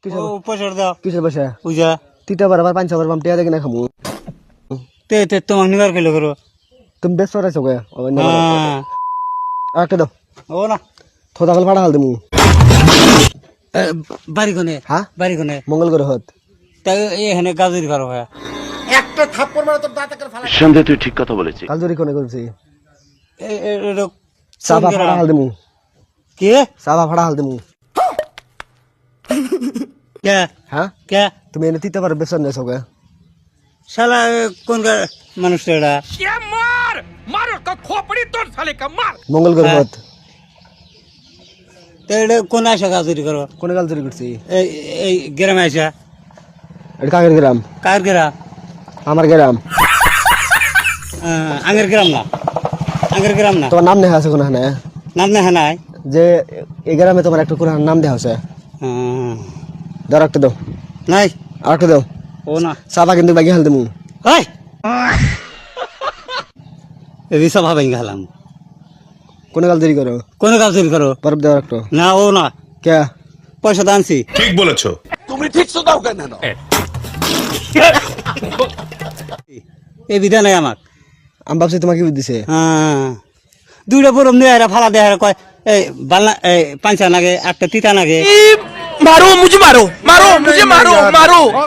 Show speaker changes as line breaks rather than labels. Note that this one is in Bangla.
ও পয়সা দাও
কিসের পয়সা
পূজা
তিতা বার আবার 500 বার বাম টিয়া দেখি না খামু
তে তোমার নিবার কইলো করো
তুমি বেশ সরাইছো গে
হ্যাঁ
একটা দাও
ও না
থোদা গল ফাড়া হাল দিমু
বাড়ি কোনে
হ্যাঁ
বাড়ি কোনে
মঙ্গল করে হত
তাই এখানে গাজরি করো হয়
সন্দেহ তুই ঠিক কথা বলেছিস
কালজরি কোনে করছি
এটা
সাবা ফাড়া হাল দিমু
কে
সাবা ফাড়া হাল দিমু
কে
হ্যাঁ
কে
তুমি এনে তিতা বার বেশ নেছো গে
শালা কোন মানুষ এটা
মঙ্গল করে হত
তো এটা কোন আসা গাজরি করো
কোনে কালজরি করছি
এই গ্রামে আসা
এটা কাগের গ্রাম
কার গ্রাম
আমার গ্রাম
আঙের গ্রাম না আঙের গ্রাম না
তোমার নাম নেহা আছে কোন হানে
নাম না নাই
যে এই গ্রামে তোমার একটা কোন নাম দেওয়া আছে দাও একটা দাও
নাই
আর একটা দাও
ও না
সাবা কিন্তু বাকি হাল দিমু
হাই এই সব ভাবে গেলাম
কোনে কালজরি করো
কোন গাজরি করো
বরফ দাও একটা
না ও না
কে
পয়সা দানছি
ঠিক বলেছো
এই বিধান নাই আমাক
আমি ভাবছি তোমাকে দিছে
দুইটা বরম নিয়ে ফালা দেয় কয় এই বালনা এই পাঁচা নাগে একটা তিতা নাগে
मारो मुझे मारो मारो मुझे मारो मारो